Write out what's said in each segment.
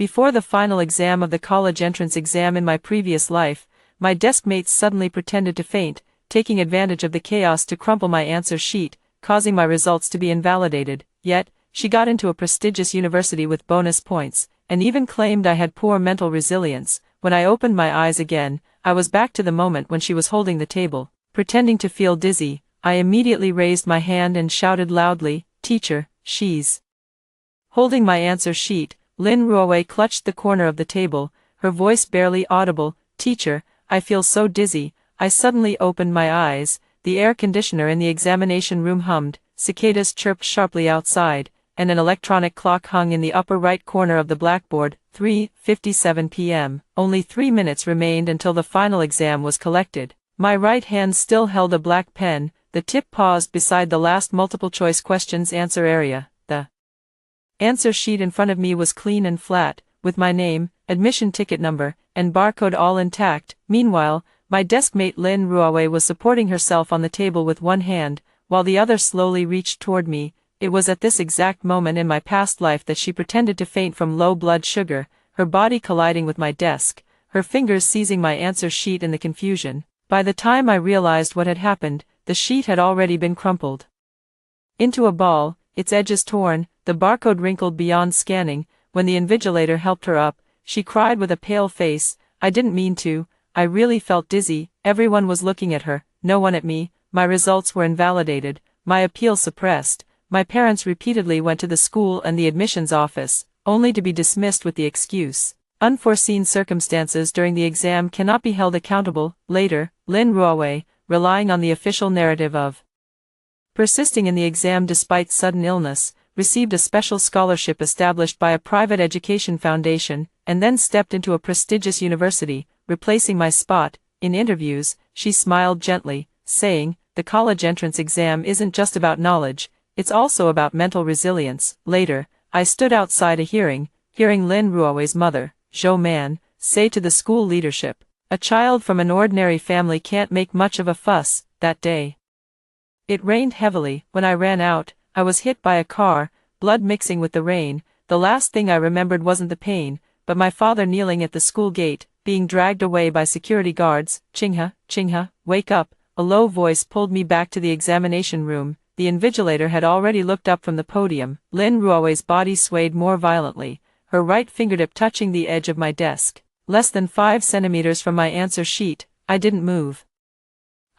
Before the final exam of the college entrance exam in my previous life, my deskmates suddenly pretended to faint, taking advantage of the chaos to crumple my answer sheet, causing my results to be invalidated. Yet, she got into a prestigious university with bonus points, and even claimed I had poor mental resilience. When I opened my eyes again, I was back to the moment when she was holding the table. Pretending to feel dizzy, I immediately raised my hand and shouted loudly, "Teacher, she's..." Holding my answer sheet, Lin Ruowei clutched the corner of the table, her voice barely audible. "Teacher, I feel so dizzy." I suddenly opened my eyes. The air conditioner in the examination room hummed, cicadas chirped sharply outside, and an electronic clock hung in the upper right corner of the blackboard. 3:57 p.m. Only 3 minutes remained until the final exam was collected. My right hand still held a black pen, the tip paused beside the last multiple-choice questions answer area. The answer sheet in front of me was clean and flat, with my name, admission ticket number, and barcode all intact. Meanwhile, my deskmate Lin Ruowei was supporting herself on the table with one hand, while the other slowly reached toward me. It was at this exact moment in my past life that she pretended to faint from low blood sugar, her body colliding with my desk, her fingers seizing my answer sheet in the confusion. By the time I realized what had happened, the sheet had already been crumpled into a ball, its edges torn, the barcode wrinkled beyond scanning. When the invigilator helped her up, she cried with a pale face, "I didn't mean to, I really felt dizzy." Everyone was looking at her, no one at me. My results were invalidated, my appeal suppressed. My parents repeatedly went to the school and the admissions office, only to be dismissed with the excuse, "Unforeseen circumstances during the exam cannot be held accountable." Later, Lin Ruowei, relying on the official narrative of persisting in the exam despite sudden illness, received a special scholarship established by a private education foundation, and then stepped into a prestigious university, replacing my spot. In interviews, she smiled gently, saying, "The college entrance exam isn't just about knowledge, it's also about mental resilience." Later, I stood outside a hearing, hearing Lin Ruowei's mother, Zhou Man, say to the school leadership, "A child from an ordinary family can't make much of a fuss." That day, it rained heavily. When I ran out, I was hit by a car, blood mixing with the rain. The last thing I remembered wasn't the pain, but my father kneeling at the school gate, being dragged away by security guards. Chingha, wake up." A low voice pulled me back to the examination room. The invigilator had already looked up from the podium. Lin Ruowei's body swayed more violently, her right fingertip touching the edge of my desk. Less than 5 centimeters from my answer sheet, I didn't move.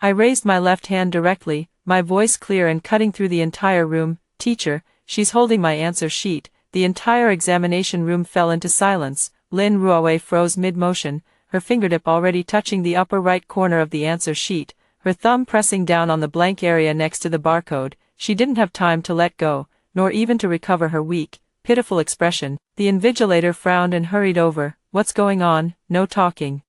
I raised my left hand directly, my voice clear and cutting through the entire room. "Teacher, she's holding my answer sheet." The entire examination room fell into silence. Lin Ruowei froze mid-motion, her fingertip already touching the upper right corner of the answer sheet, her thumb pressing down on the blank area next to the barcode. She didn't have time to let go, nor even to recover her weak, pitiful expression. The invigilator frowned and hurried over. "What's going on?" "No talking.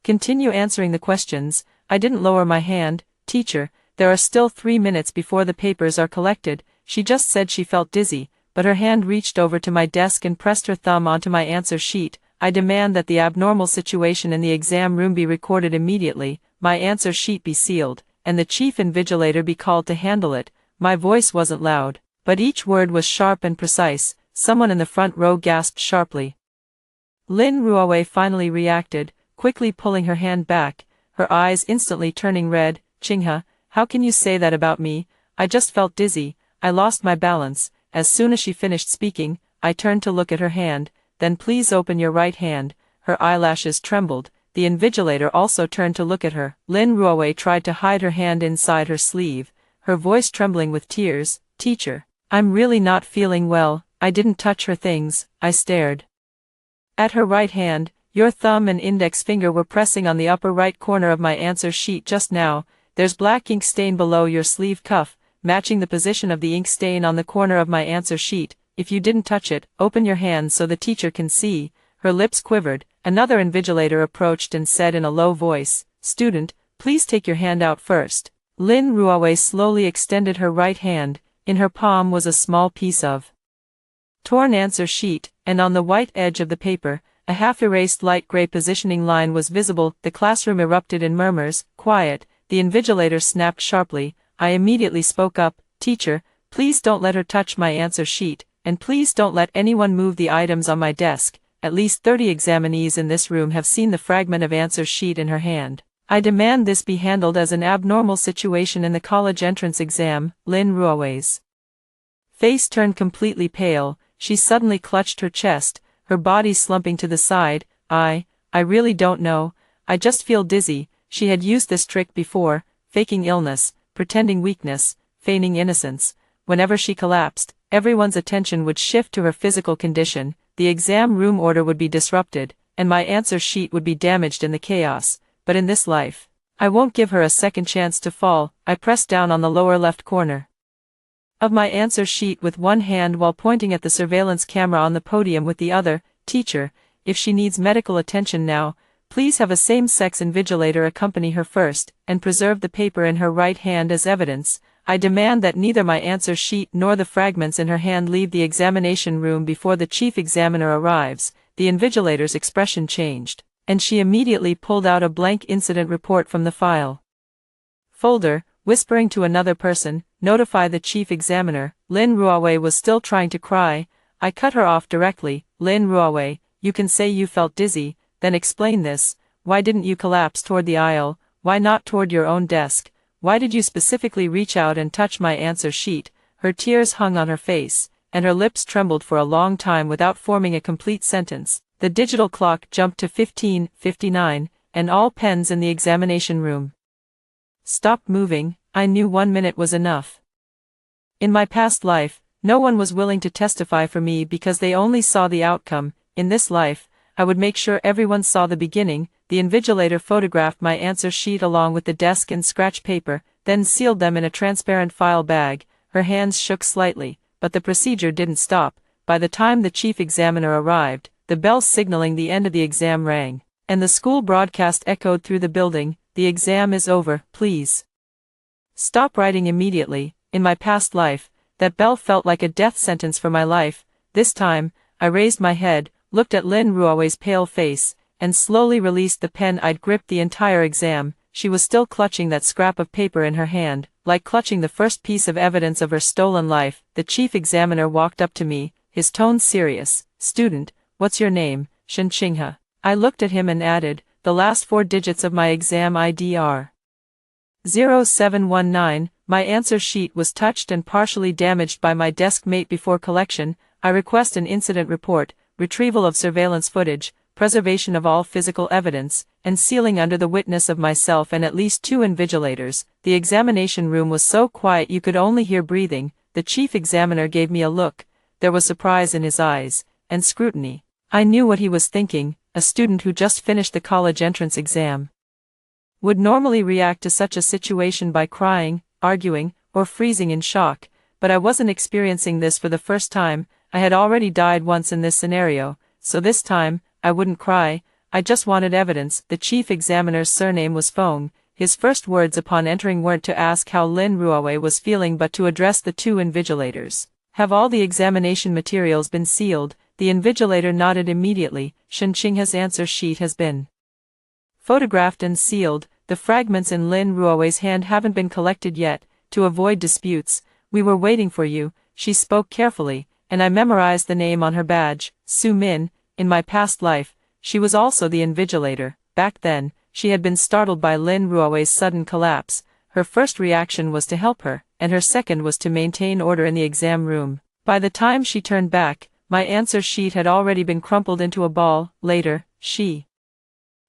Continue answering the questions." I didn't lower my hand. "Teacher, there are still 3 minutes before the papers are collected." She just said she felt dizzy, but her hand reached over to my desk and pressed her thumb onto my answer sheet. "I demand that the abnormal situation in the exam room be recorded immediately, my answer sheet be sealed, and the chief invigilator be called to handle it." My voice wasn't loud, but each word was sharp and precise. Someone in the front row gasped sharply. Lin Ruowei finally reacted, quickly pulling her hand back, her eyes instantly turning red. "Chingha, how can you say that about me? I just felt dizzy, I lost my balance." As soon as she finished speaking, I turned to look at her hand. "Then please open your right hand." Her eyelashes trembled. The invigilator also turned to look at her. Lin Ruowei tried to hide her hand inside her sleeve, her voice trembling with tears. "Teacher, I'm really not feeling well, I didn't touch her things." I stared at her right hand. "Your thumb and index finger were pressing on the upper right corner of my answer sheet just now. There's black ink stain below your sleeve cuff, matching the position of the ink stain on the corner of my answer sheet. If you didn't touch it, open your hand so the teacher can see." Her lips quivered. Another invigilator approached and said in a low voice, "Student, please take your hand out first." Lin Ruowei slowly extended her right hand. In her palm was a small piece of torn answer sheet, and on the white edge of the paper, a half-erased light gray positioning line was visible. The classroom erupted in murmurs. "Quiet," the invigilator snapped sharply. I immediately spoke up. "Teacher, please don't let her touch my answer sheet, and please don't let anyone move the items on my desk." at least 30 examinees in this room have seen the fragment of answer sheet in her hand. I demand this be handled as an abnormal situation in the college entrance exam. Lin Ruowei's face turned completely pale. She suddenly clutched her chest, her body slumping to the side. I really don't know. I just feel dizzy. She had used this trick before, faking illness, pretending weakness, feigning innocence. Whenever she collapsed, everyone's attention would shift to her physical condition, the exam room order would be disrupted, and my answer sheet would be damaged in the chaos. But in this life, I won't give her a second chance to fall. I pressed down on the lower left corner of my answer sheet with one hand while pointing at the surveillance camera on the podium with the other. Teacher, if she needs medical attention now, please have a same-sex invigilator accompany her first, and preserve the paper in her right hand as evidence. I demand that neither my answer sheet nor the fragments in her hand leave the examination room before the chief examiner arrives. The invigilator's expression changed, and she immediately pulled out a blank incident report from the file folder, whispering to another person, "Notify the chief examiner." Lin Ruowei was still trying to cry. I cut her off directly. Lin Ruowei, you can say you felt dizzy, then explain this. Why didn't you collapse toward the aisle? Why not toward your own desk? Why did you specifically reach out and touch my answer sheet? Her tears hung on her face, and her lips trembled for a long time without forming a complete sentence. The digital clock jumped to 15:59, and all pens in the examination room stopped moving. I knew 1 minute was enough. In my past life, no one was willing to testify for me because they only saw the outcome. In this life, I would make sure everyone saw the beginning. The invigilator photographed my answer sheet along with the desk and scratch paper, then sealed them in a transparent file bag. Her hands shook slightly, but the procedure didn't stop. By the time the chief examiner arrived, the bell signaling the end of the exam rang, and the school broadcast echoed through the building. The exam is over, please stop writing immediately. In my past life, that bell felt like a death sentence for my life. This time, I raised my head, looked at Lin Ruowei's pale face, and slowly released the pen I'd gripped the entire exam. She was still clutching that scrap of paper in her hand, like clutching the first piece of evidence of her stolen life. The chief examiner walked up to me, his tone serious. "Student, what's your name?" "Shen Qinghe." I looked at him and added, "The last 4 digits of my exam ID are 0719. My answer sheet was touched and partially damaged by my Deskmate before collection. I request an incident report, retrieval of surveillance footage, preservation of all physical evidence, and sealing under the witness of myself and at least 2 invigilators." The examination room was so quiet you could only hear breathing. The chief examiner gave me a look. There was surprise in his eyes, and scrutiny. I knew what he was thinking. A student who just finished the college entrance exam would normally react to such a situation by crying, arguing, or freezing in shock, but I wasn't experiencing this for the first time. I had already died once in this scenario, so this time, I wouldn't cry. I just wanted evidence. The chief examiner's surname was Fong. His first words upon entering weren't to ask how Lin Ruowei was feeling but to address the 2 invigilators. "Have all the examination materials been sealed?" The invigilator nodded immediately. "Shen Qinghe's answer sheet has been photographed and sealed. The fragments in Lin Ruowei's hand haven't been collected yet. To avoid disputes, we were waiting for you." She spoke carefully, and I memorized the name on her badge, Su Min. In my past life, she was also the invigilator. Back then, she had been startled by Lin Ruowei's sudden collapse. Her first reaction was to help her, and her second was to maintain order in the exam room. By the time she turned back, my answer sheet had already been crumpled into a ball. Later, she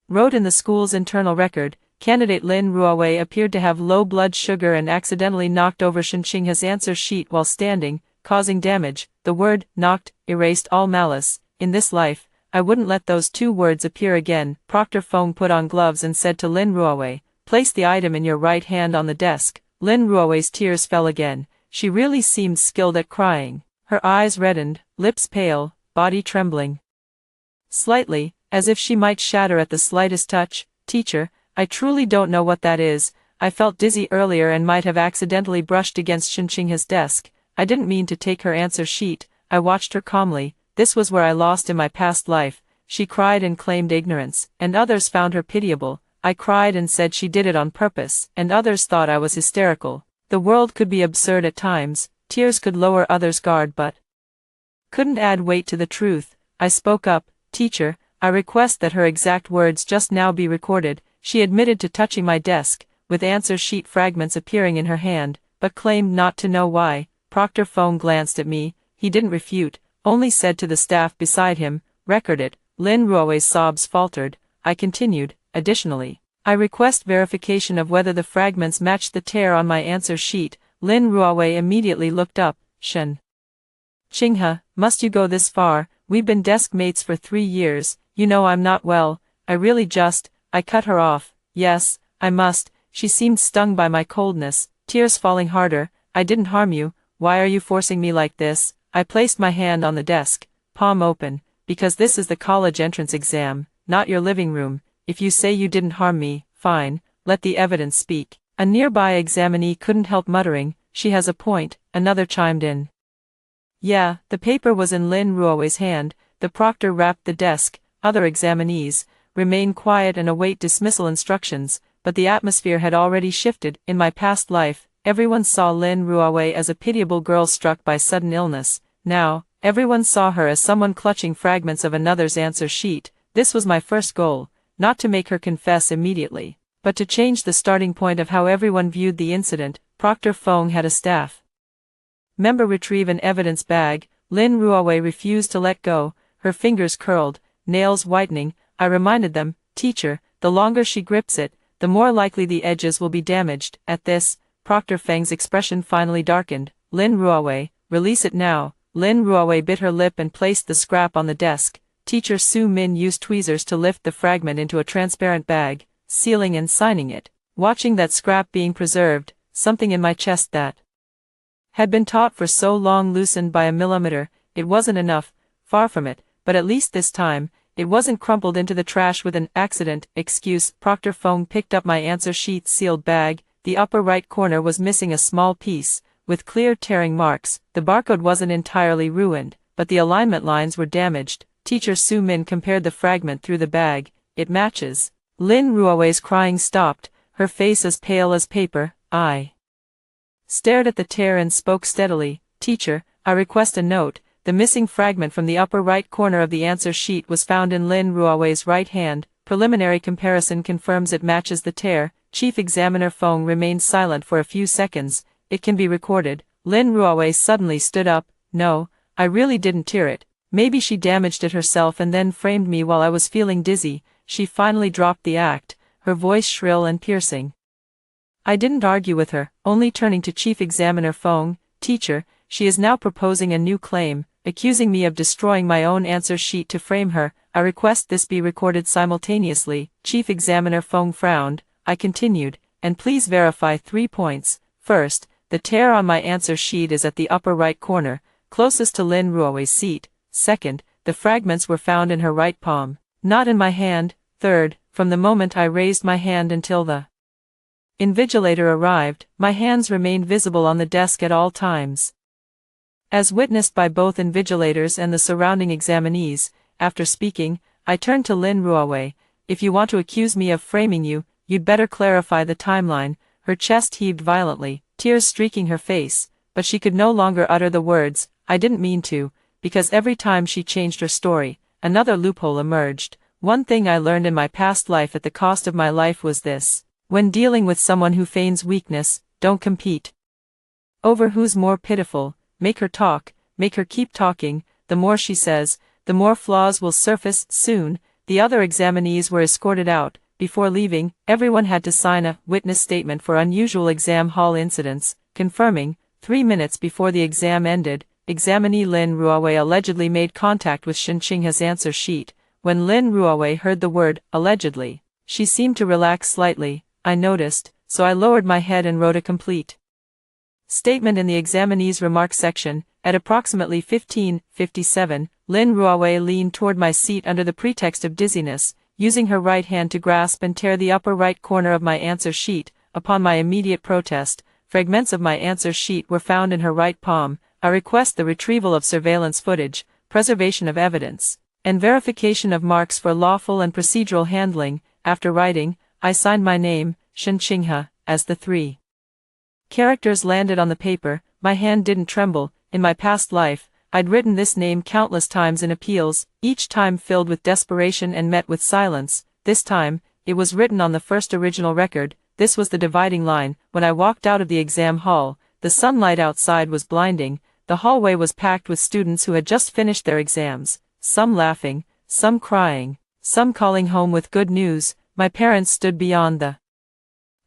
wrote in the school's internal record, "Candidate Lin Ruowei appeared to have low blood sugar and accidentally knocked over Shen Qinghe's answer sheet while standing, causing damage." The word "knocked" erased all malice. In this life, I wouldn't let those 2 words appear again. Proctor Fong put on gloves and said to Lin Ruowei, "Place the item in your right hand on the desk." Lin Ruowei's tears fell again. She really seemed skilled at crying. Her eyes reddened, lips pale, body trembling slightly, as if she might shatter at the slightest touch. "Teacher, I truly don't know what that is. I felt dizzy earlier and might have accidentally brushed against Shen Qinghe's desk. I didn't mean to take her answer sheet." I watched her calmly. This was where I lost in my past life. She cried and claimed ignorance, and others found her pitiable. I cried and said she did it on purpose, and others thought I was hysterical. The world could be absurd at times. Tears could lower others' guard but couldn't add weight to the truth. I spoke up, Teacher, I request that her exact words just now be recorded. She admitted to touching my desk, with answer sheet fragments appearing in her hand, but claimed not to know why. Proctor Fong glanced at me. He didn't refute, only said to the staff beside him, "Record it." Lin Ruo's sobs faltered. I continued, "Additionally, I request verification of whether the fragments matched the tear on my answer sheet." Lin Ruo immediately looked up. "Shen Qinghe, must you go this far? We've been desk mates for 3 years, you know I'm not well, I really just..." I cut her off. "Yes, I must." She seemed stung by my coldness, tears falling harder. "I didn't harm you, why are you forcing me like this?" I placed my hand on the desk, palm open, "Because this is the college entrance exam, not your living room. If you say you didn't harm me, fine, let the evidence speak." A nearby examinee couldn't help muttering, "She has a point," another chimed in. Yeah, the paper was in Lin Ruo's hand. The proctor rapped the desk. Other examinees remain quiet and await dismissal instructions, but the atmosphere had already shifted. In my past life, everyone saw Lin Ruo as a pitiable girl struck by sudden illness. Now, everyone saw her as someone clutching fragments of another's answer sheet. This was my first goal, not to make her confess immediately, but to change the starting point of how everyone viewed the incident. Proctor Fong had a staff member retrieve an evidence bag. Lin Ruo refused to let go, her fingers curled, nails whitening. I reminded them, "Teacher, the longer she grips it, the more likely the edges will be damaged." At this, Proctor Feng's expression finally darkened. "Lin Ruo, release it now." Lin Ruo bit her lip and placed the scrap on the desk. Teacher Su Min used tweezers to lift the fragment into a transparent bag, sealing and signing it. Watching that scrap being preserved, something in my chest that had been taut for so long loosened by a millimeter. It wasn't enough, far from it, but at least this time, it wasn't crumpled into the trash with an accident excuse. Proctor Fong picked up my answer sheet sealed bag. The upper right corner was missing a small piece, with clear tearing marks. The barcode wasn't entirely ruined, but the alignment lines were damaged. Teacher Su Min compared the fragment through the bag. "It matches." Lin Ruo's crying stopped, her face as pale as paper. I stared at the tear and spoke steadily. "Teacher, I request a note. The missing fragment from the upper right corner of the answer sheet was found in Lin Ruo's right hand. Preliminary comparison confirms it matches the tear." Chief Examiner Fong remained silent for a few seconds. "It can be recorded." Lin Ruo suddenly stood up. "No, I really didn't tear it. Maybe she damaged it herself and then framed me while I was feeling dizzy." She finally dropped the act, her voice shrill and piercing. I didn't argue with her, only turning to Chief Examiner Fong. "Teacher, she is now proposing a new claim, accusing me of destroying my own answer sheet to frame her. I request this be recorded simultaneously." Chief Examiner Fong frowned. I continued, "And please verify 3 points. First, the tear on my answer sheet is at the upper right corner, closest to Lin Ruo's seat. Second, the fragments were found in her right palm, not in my hand. Third, from the moment I raised my hand until the invigilator arrived, my hands remained visible on the desk at all times. As witnessed by both invigilators and the surrounding examinees. After speaking, I turned to Lin Ruo. "If you want to accuse me of framing you, you'd better clarify the timeline." Her chest heaved violently, tears streaking her face, but she could no longer utter the words, "I didn't mean to," because every time she changed her story, another loophole emerged. One thing I learned in my past life at the cost of my life was this: when dealing with someone who feigns weakness, don't compete over who's more pitiful. Make her talk, make her keep talking. The more she says, the more flaws will surface. Soon, the other examinees were escorted out. Before leaving, everyone had to sign a witness statement for unusual exam hall incidents, confirming, 3 minutes before the exam ended, examinee Lin Ruo allegedly made contact with Shen Qinghe's answer sheet. When Lin Ruo heard the word, allegedly, she seemed to relax slightly. I noticed, so I lowered my head and wrote a complete statement in the examinee's remarks section. At approximately 15:57, Lin Ruo leaned toward my seat under the pretext of dizziness, using her right hand to grasp and tear the upper right corner of my answer sheet. Upon my immediate protest, fragments of my answer sheet were found in her right palm. I request the retrieval of surveillance footage, preservation of evidence, and verification of marks for lawful and procedural handling. After writing, I signed my name, Shen Qinghe, as the 3 characters landed on the paper. My hand didn't tremble. In my past life, I'd written this name countless times in appeals, each time filled with desperation and met with silence. This time, it was written on the first original record. This was the dividing line. When I walked out of the exam hall, the sunlight outside was blinding. The hallway was packed with students who had just finished their exams, some laughing, some crying, some calling home with good news. My parents stood beyond the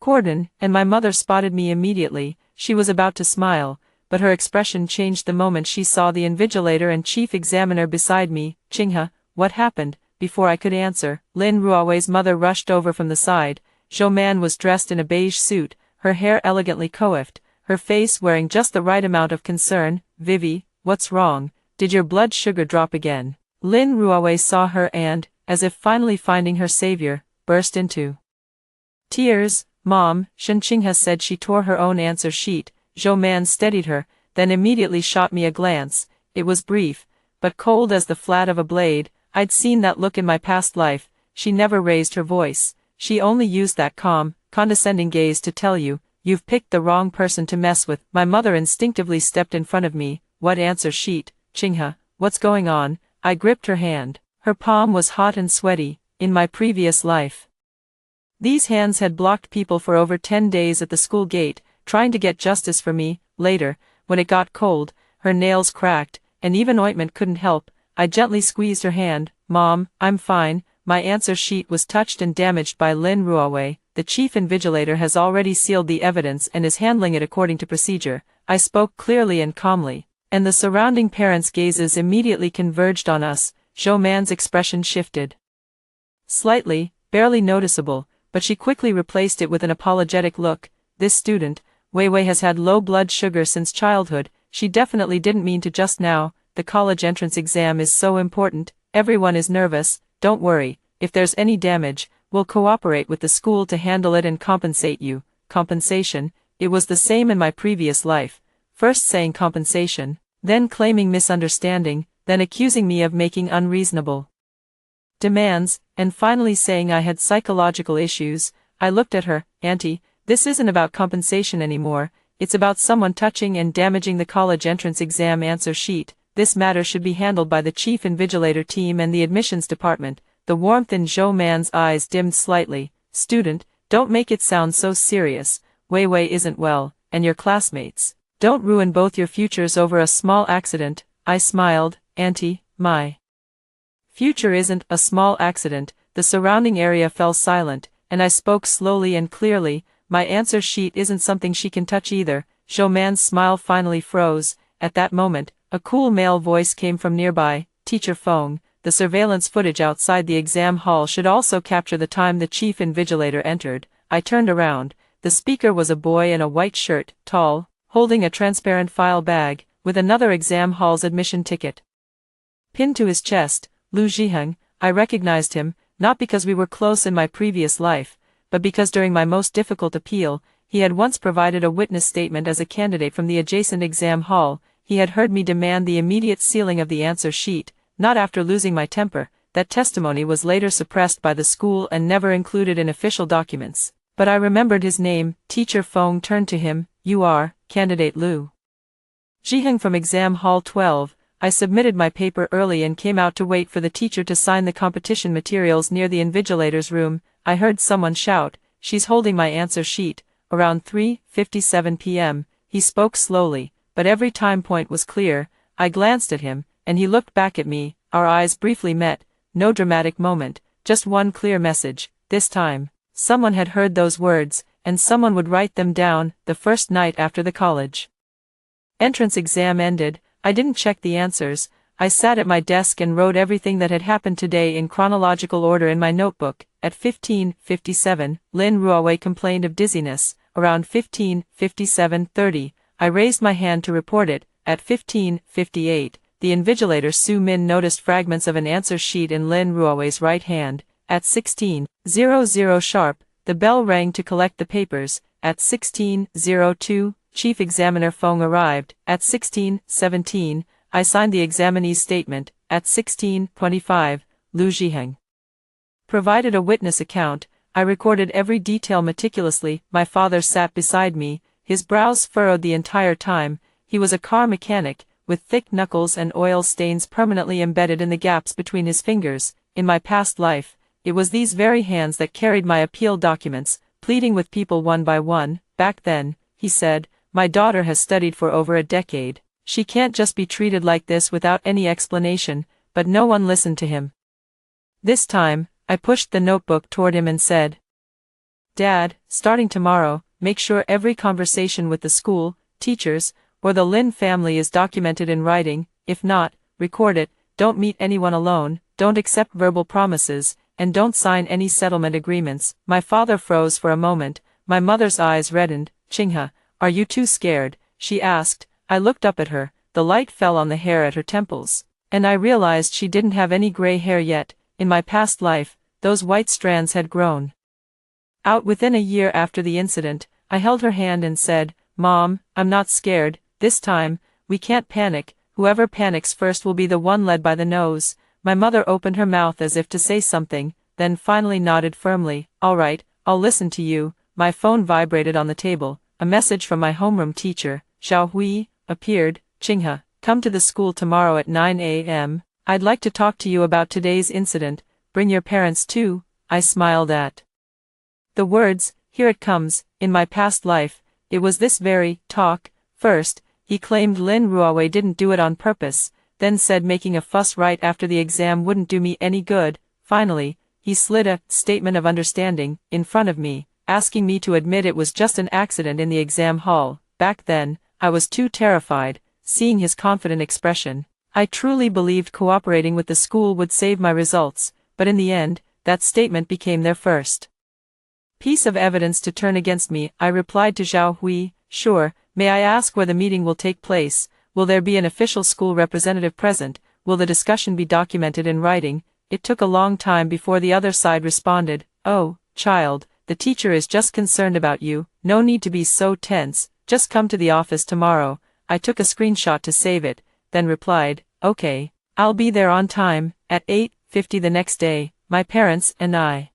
cordon, and my mother spotted me immediately. She was about to smile, but her expression changed the moment she saw the invigilator and chief examiner beside me. Chingha, what happened? Before I could answer, Lin Ruowei's mother rushed over from the side. Zhou Man was dressed in a beige suit, her hair elegantly coiffed, her face wearing just the right amount of concern. Vivi, what's wrong? Did your blood sugar drop again? Lin Ruowei saw her and, as if finally finding her savior, burst into tears. Mom, Shen Qinghe said. She tore her own answer sheet. Zhou Man steadied her, then immediately shot me a glance. It was brief, but cold as the flat of a blade. I'd seen that look in my past life. She never raised her voice. She only used that calm, condescending gaze to tell you, you've picked the wrong person to mess with. My mother instinctively stepped in front of me. What answer sheet? Qinghe, what's going on? I gripped her hand. Her palm was hot and sweaty. In my previous life, these hands had blocked people for over 10 days at the school gate, trying to get justice for me. Later, when it got cold, her nails cracked, and even ointment couldn't help. I gently squeezed her hand. Mom, I'm fine. My answer sheet was touched and damaged by Lin Ruowei. The chief invigilator has already sealed the evidence and is handling it according to procedure. I spoke clearly and calmly, and the surrounding parents' gazes immediately converged on us. Zhou Man's expression shifted slightly, barely noticeable, but she quickly replaced it with an apologetic look. This student, Weiwei, has had low blood sugar since childhood. She definitely didn't mean to just now. The college entrance exam is so important. Everyone is nervous. Don't worry. If there's any damage, we'll cooperate with the school to handle it and compensate you. Compensation? It was the same in my previous life. First saying compensation, then claiming misunderstanding, then accusing me of making unreasonable demands, and finally saying I had psychological issues. I looked at her. Auntie, this isn't about compensation anymore. It's about someone touching and damaging the college entrance exam answer sheet. This matter should be handled by the chief invigilator team and the admissions department. The warmth in Zhou Man's eyes dimmed slightly. Student, don't make it sound so serious. Weiwei isn't well, and your classmates. Don't ruin both your futures over a small accident. I smiled. Auntie, my future isn't a small accident. The surrounding area fell silent, and I spoke slowly and clearly. My answer sheet isn't something she can touch either. Zhou Man's smile finally froze. At that moment, a cool male voice came from nearby. Teacher Feng, the surveillance footage outside the exam hall should also capture the time the chief invigilator entered. I turned around. The speaker was a boy in a white shirt, tall, holding a transparent file bag, with another exam hall's admission ticket pinned to his chest. Lu Zhiheng. I recognized him, not because we were close in my previous life, but because during my most difficult appeal, he had once provided a witness statement as a candidate from the adjacent exam hall. He had heard me demand the immediate sealing of the answer sheet, not after losing my temper. That testimony was later suppressed by the school and never included in official documents. But I remembered his name. Teacher Feng turned to him. You are, candidate Lu Zhiheng from exam hall 12. I submitted my paper early and came out to wait for the teacher to sign the competition materials near the invigilator's room. I heard someone shout, she's holding my answer sheet. Around 3:57 p.m., he spoke slowly, but every time point was clear. I glanced at him, and he looked back at me. Our eyes briefly met. No dramatic moment, just one clear message. This time, someone had heard those words, and someone would write them down. The first night after the college entrance exam ended, I didn't check the answers. I sat at my desk and wrote everything that had happened today in chronological order in my notebook. At 15:57, Lin Ruowei complained of dizziness. Around 15:57:30, I raised my hand to report it. At 15:58, the invigilator Su Min noticed fragments of an answer sheet in Lin Ruowei's right hand. At 16:00 sharp, the bell rang to collect the papers. At 16:02, Chief Examiner Feng arrived. At 16:17, I signed the examinee's statement. At 16:25, Lu Zhiheng provided a witness account. I recorded every detail meticulously. My father sat beside me, his brows furrowed the entire time. He was a car mechanic, with thick knuckles and oil stains permanently embedded in the gaps between his fingers. In my past life, it was these very hands that carried my appeal documents, pleading with people one by one. Back then, he said, my daughter has studied for over a decade. She can't just be treated like this without any explanation, but no one listened to him. This time, I pushed the notebook toward him and said, Dad, starting tomorrow, make sure every conversation with the school, teachers, or the Lin family is documented in writing. If not, record it. Don't meet anyone alone, don't accept verbal promises, and don't sign any settlement agreements. My father froze for a moment, my mother's eyes reddened. Chingha, are you too scared? She asked. I looked up at her, the light fell on the hair at her temples, and I realized she didn't have any gray hair yet. In my past life, those white strands had grown out within a year after the incident. I held her hand and said, Mom, I'm not scared. This time, we can't panic. Whoever panics first will be the one led by the nose. My mother opened her mouth as if to say something, then finally nodded firmly. All right, I'll listen to you. My phone vibrated on the table. A message from my homeroom teacher, Xiao Hui, appeared. Chingha, come to the school tomorrow at 9 a.m. I'd like to talk to you about today's incident. Bring your parents too. I smiled at the words. Here it comes. In my past life, it was this very talk. First, he claimed Lin Ruowei didn't do it on purpose, then said making a fuss right after the exam wouldn't do me any good. Finally, he slid a statement of understanding in front of me, asking me to admit it was just an accident in the exam hall. Back then, I was too terrified. Seeing his confident expression, I truly believed cooperating with the school would save my results, but in the end, that statement became their first piece of evidence to turn against me. I replied to Zhao Hui, sure. May I ask where the meeting will take place? Will there be an official school representative present? Will the discussion be documented in writing? It took a long time before the other side responded. Oh, child, the teacher is just concerned about you. No need to be so tense. Just come to the office tomorrow. I took a screenshot to save it, then replied, okay, I'll be there on time. At 8:50 the next day, my parents and I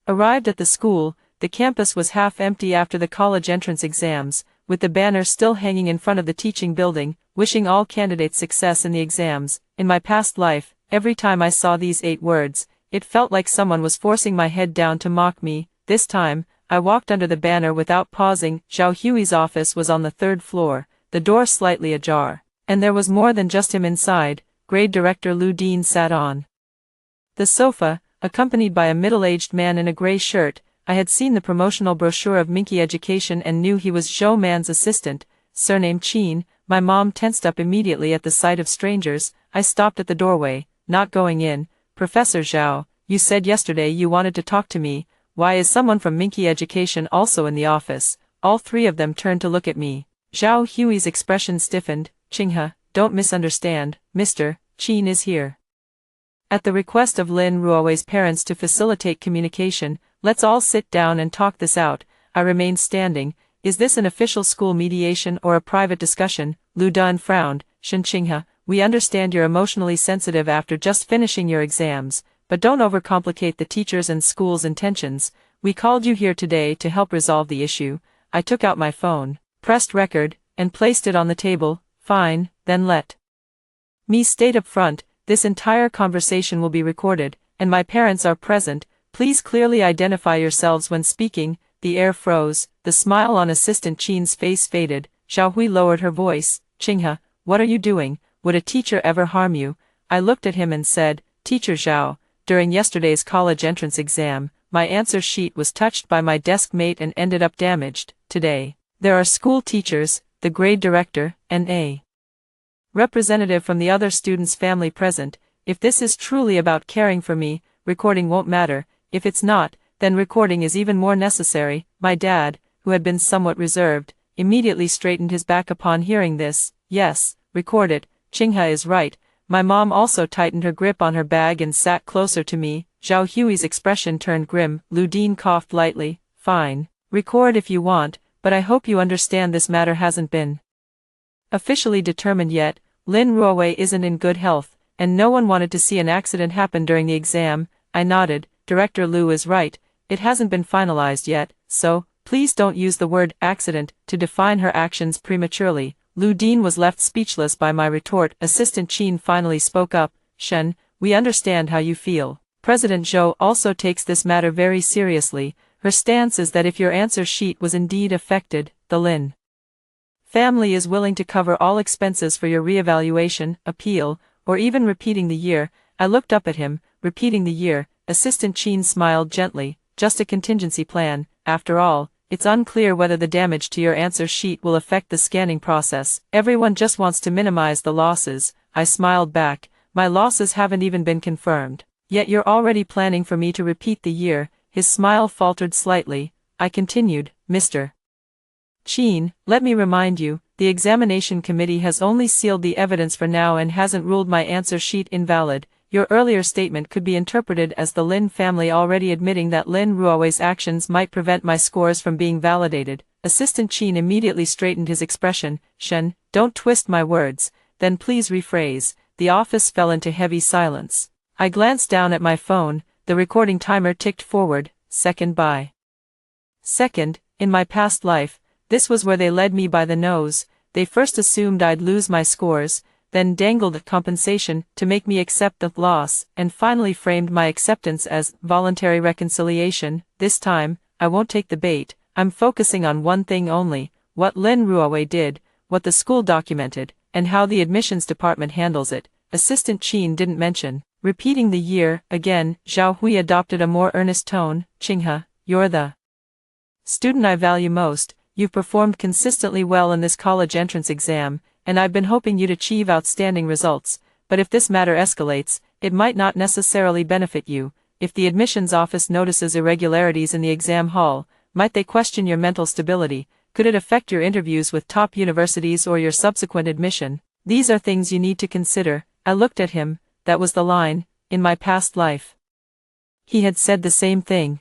arrived at the school. The campus was half empty after the college entrance exams, with the banner still hanging in front of the teaching building, wishing all candidates success in the exams. In my past life, every time I saw these 8 words, it felt like someone was forcing my head down to mock me. This time, I walked under the banner without pausing. Zhao Hui's office was on the 3rd floor, the door slightly ajar, and there was more than just him inside. Grade Director Lu Dean sat on the sofa, accompanied by a middle-aged man in a gray shirt. I had seen the promotional brochure of Minky Education and knew he was Zhou Man's assistant, surname Qin. My mom tensed up immediately at the sight of strangers. I stopped at the doorway, not going in. Professor Zhao, you said yesterday you wanted to talk to me. Why is someone from Minky Education also in the office? All 3 of them turned to look at me. Zhao Hui's expression stiffened. Chingha, don't misunderstand. Mr. Qin is here at the request of Lin Ruowei's parents to facilitate communication. Let's all sit down and talk this out. I remained standing. Is this an official school mediation or a private discussion? Lu Dan frowned. Shen Qingha, we understand you're emotionally sensitive after just finishing your exams, but don't overcomplicate the teachers' and school's intentions. We called you here today to help resolve the issue. I took out my phone, pressed record, and placed it on the table. Fine, then let me state up front, this entire conversation will be recorded, and my parents are present. Please clearly identify yourselves when speaking. The air froze, the smile on Assistant Qin's face faded. Xiao Hui lowered her voice. Chingha, what are you doing? Would a teacher ever harm you? I looked at him and said, Teacher Zhao, during yesterday's college entrance exam, my answer sheet was touched by my desk mate and ended up damaged. Today, there are school teachers, the grade director, and a representative from the other student's family present. If this is truly about caring for me, recording won't matter. If it's not, then recording is even more necessary. My dad, who had been somewhat reserved, immediately straightened his back upon hearing this. Yes, record it. Chingha is right. My mom also tightened her grip on her bag and sat closer to me. Zhao Hui's expression turned grim. Lu Dean coughed lightly. Fine. Record if you want, but I hope you understand this matter hasn't been officially determined yet. Lin Ruowei isn't in good health, and no one wanted to see an accident happen during the exam. I nodded. Director Lu is right. It hasn't been finalized yet, so, please don't use the word accident to define her actions prematurely. Lu Dean was left speechless by my retort. Assistant Qin finally spoke up. Shen, we understand how you feel. President Zhou also takes this matter very seriously. Her stance is that if your answer sheet was indeed affected, the Lin family is willing to cover all expenses for your reevaluation, appeal, or even repeating the year. I looked up at him. Repeating the year. Assistant Qin smiled gently. Just a contingency plan. After all, it's unclear whether the damage to your answer sheet will affect the scanning process. Everyone just wants to minimize the losses. I smiled back. My losses haven't even been confirmed. Yet you're already planning for me to repeat the year. His smile faltered slightly. I continued, Mr. Qin, let me remind you, the examination committee has only sealed the evidence for now and hasn't ruled my answer sheet invalid. Your earlier statement could be interpreted as the Lin family already admitting that Lin Ruowei's actions might prevent my scores from being validated. Assistant Qin immediately straightened his expression. Shen, don't twist my words, then please rephrase. The office fell into heavy silence. I glanced down at my phone. The recording timer ticked forward, second by second. In my past life, this was where they led me by the nose. They first assumed I'd lose my scores, then dangled compensation to make me accept the loss, and finally framed my acceptance as voluntary reconciliation. This time, I won't take the bait. I'm focusing on one thing only, what Lin Ruowei did, what the school documented, and how the admissions department handles it. Assistant Qin didn't mention. Repeating the year, again, Zhao Hui adopted a more earnest tone. Qinghe, you're the student I value most. You've performed consistently well in this college entrance exam, and I've been hoping you'd achieve outstanding results, but if this matter escalates, it might not necessarily benefit you. If the admissions office notices irregularities in the exam hall, might they question your mental stability? Could it affect your interviews with top universities or your subsequent admission? These are things you need to consider. I looked at him. That was the line. In my past life, he had said the same thing.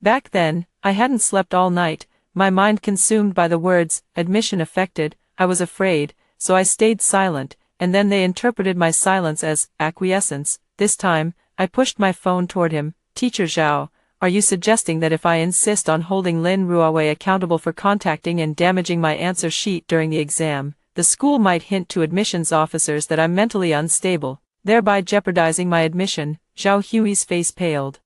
Back then, I hadn't slept all night, my mind consumed by the words, admission affected. I was afraid, so I stayed silent, and then they interpreted my silence as acquiescence. This time, I pushed my phone toward him. Teacher Zhao, are you suggesting that if I insist on holding Lin Ruowei accountable for contacting and damaging my answer sheet during the exam, the school might hint to admissions officers that I'm mentally unstable, thereby jeopardizing my admission? Zhao Hui's face paled.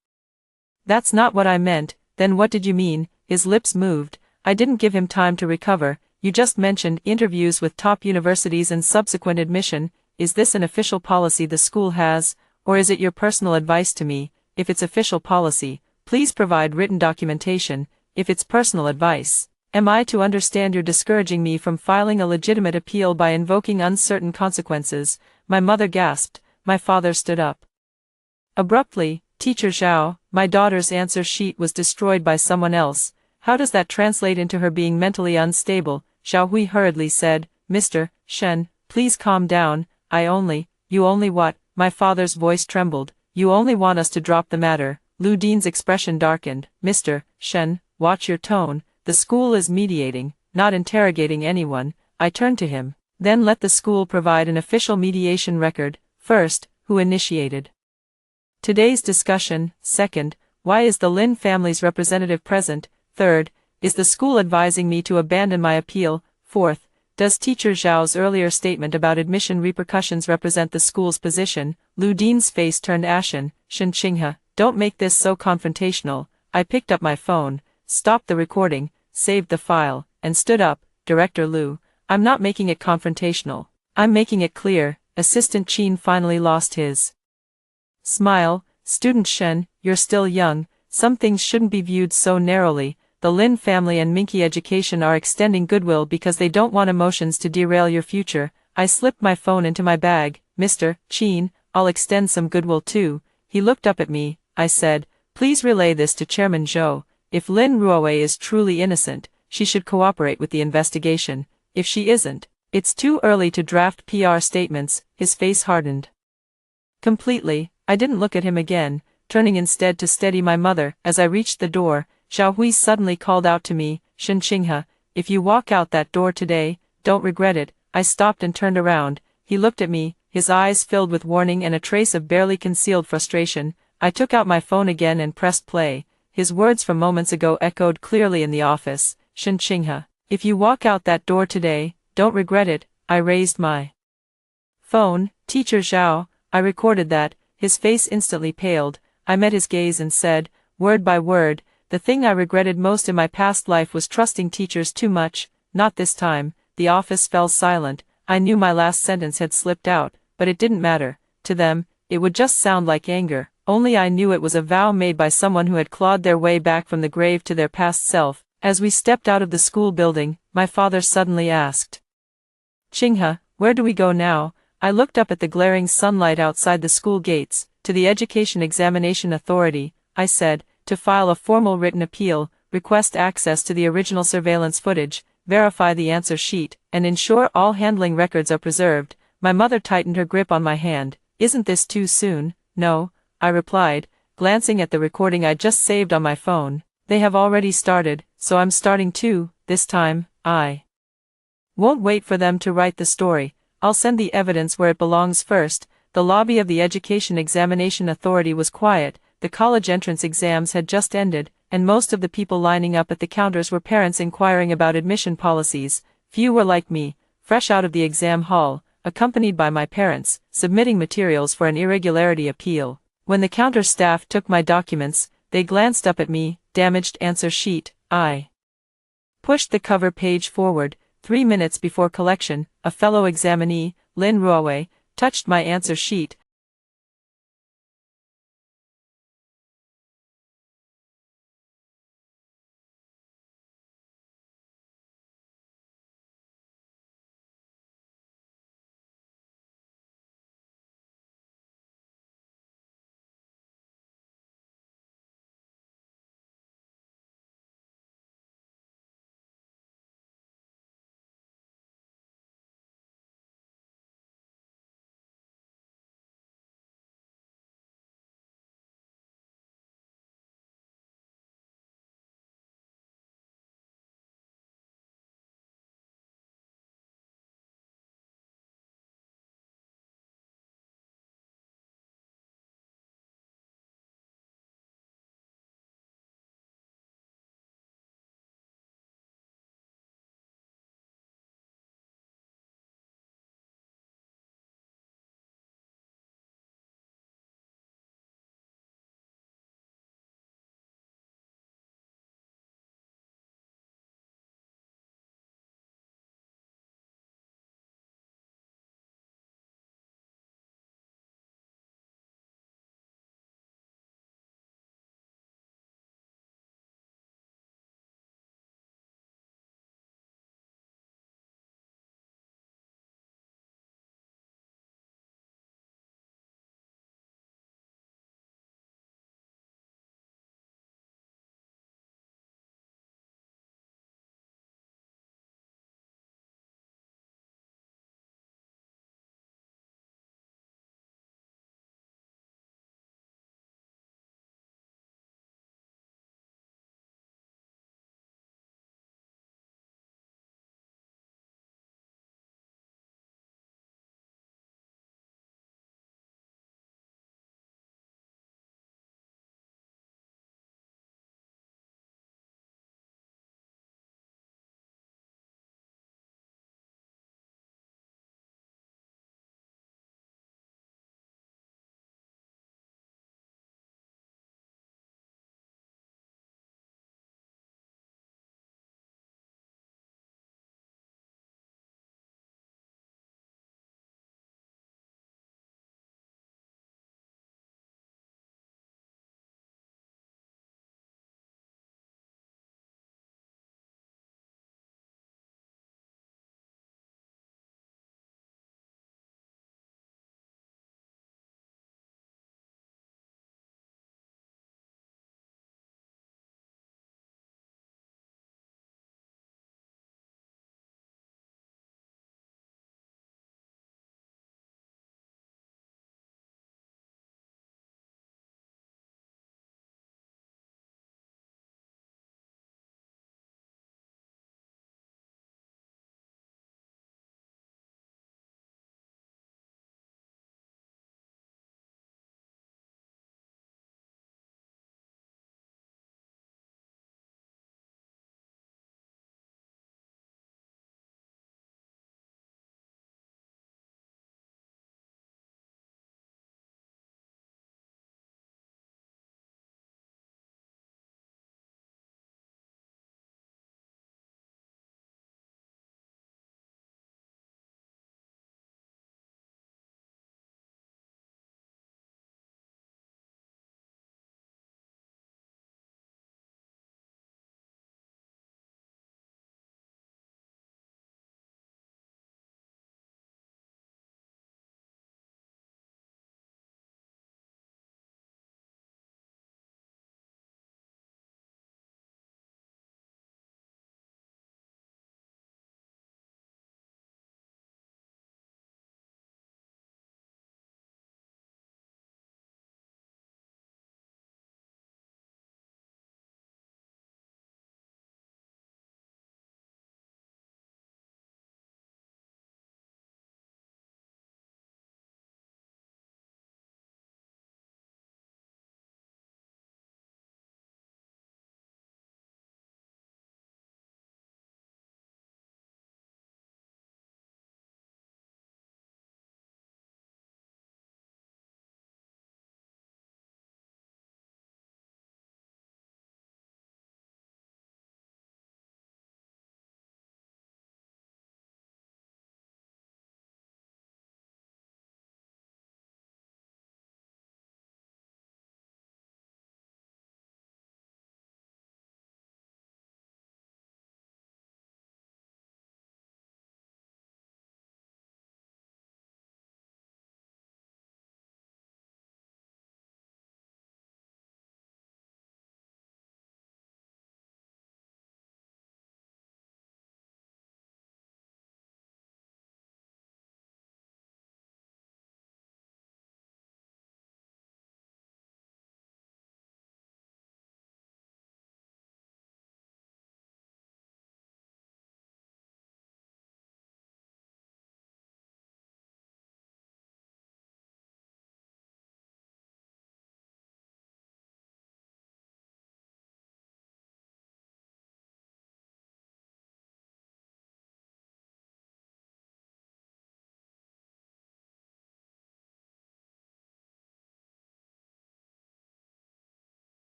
That's not what I meant. Then what did you mean? His lips moved. I didn't give him time to recover. You just mentioned interviews with top universities and subsequent admission. Is this an official policy the school has, or is it your personal advice to me? If it's official policy, please provide written documentation. If it's personal advice, am I to understand you're discouraging me from filing a legitimate appeal by invoking uncertain consequences? My mother gasped. My father stood up abruptly. Teacher Zhao, my daughter's answer sheet was destroyed by someone else. How does that translate into her being mentally unstable? Zhao Hui hurriedly said. Mr. Shen, please calm down. You only what? My father's voice trembled. You only want us to drop the matter. Lu Dean's expression darkened. Mr. Shen, watch your tone. The school is mediating, not interrogating anyone. I turned to him. Then let the school provide an official mediation record. First, who initiated today's discussion? Second, why is the Lin family's representative present? Third, is the school advising me to abandon my appeal? Fourth, does Teacher Zhao's earlier statement about admission repercussions represent the school's position? Lu Dean's face turned ashen. Shen Qinghe, don't make this so confrontational. I picked up my phone, stopped the recording, saved the file, and stood up. Director Lu, I'm not making it confrontational. I'm making it clear. Assistant Qin finally lost his smile. Student Shen, you're still young. Some things shouldn't be viewed so narrowly. The Lin family and Minky Education are extending goodwill because they don't want emotions to derail your future. I slipped my phone into my bag. Mr. Qin, I'll extend some goodwill too. He looked up at me. I said, please relay this to Chairman Zhou. If Lin Ruowei is truly innocent, she should cooperate with the investigation. If she isn't, it's too early to draft PR statements. His face hardened completely. I didn't look at him again, turning instead to steady my mother. As I reached the door, Zhao Hui suddenly called out to me, Shen Qinghe, if you walk out that door today, don't regret it. I stopped and turned around. He looked at me, his eyes filled with warning and a trace of barely concealed frustration. I took out my phone again and pressed play. His words from moments ago echoed clearly in the office. Shen Qinghe, if you walk out that door today, don't regret it. I raised my phone. Teacher Zhao, I recorded that. His face instantly paled. I met his gaze and said, word by word, the thing I regretted most in my past life was trusting teachers too much. Not this time. The office fell silent. I knew my last sentence had slipped out, but it didn't matter. To them, it would just sound like anger. Only I knew it was a vow made by someone who had clawed their way back from the grave to their past self. As we stepped out of the school building, my father suddenly asked, Qinghe, where do we go now? I looked up at the glaring sunlight outside the school gates. To the Education Examination Authority, I said, to file a formal written appeal, request access to the original surveillance footage, verify the answer sheet, and ensure all handling records are preserved. My mother tightened her grip on my hand. Isn't this too soon? No, I replied, glancing at the recording I just saved on my phone. They have already started, so I'm starting too. This time, I won't wait for them to write the story. I'll send the evidence where it belongs first. The lobby of the Education Examination Authority was quiet. The college entrance exams had just ended, and most of the people lining up at the counters were parents inquiring about admission policies. Few were like me, fresh out of the exam hall, accompanied by my parents, submitting materials for an irregularity appeal. When the counter staff took my documents, they glanced up at me. Damaged answer sheet. I pushed the cover page forward. 3 minutes before collection, a fellow examinee, Lin Ruowei, touched my answer sheet.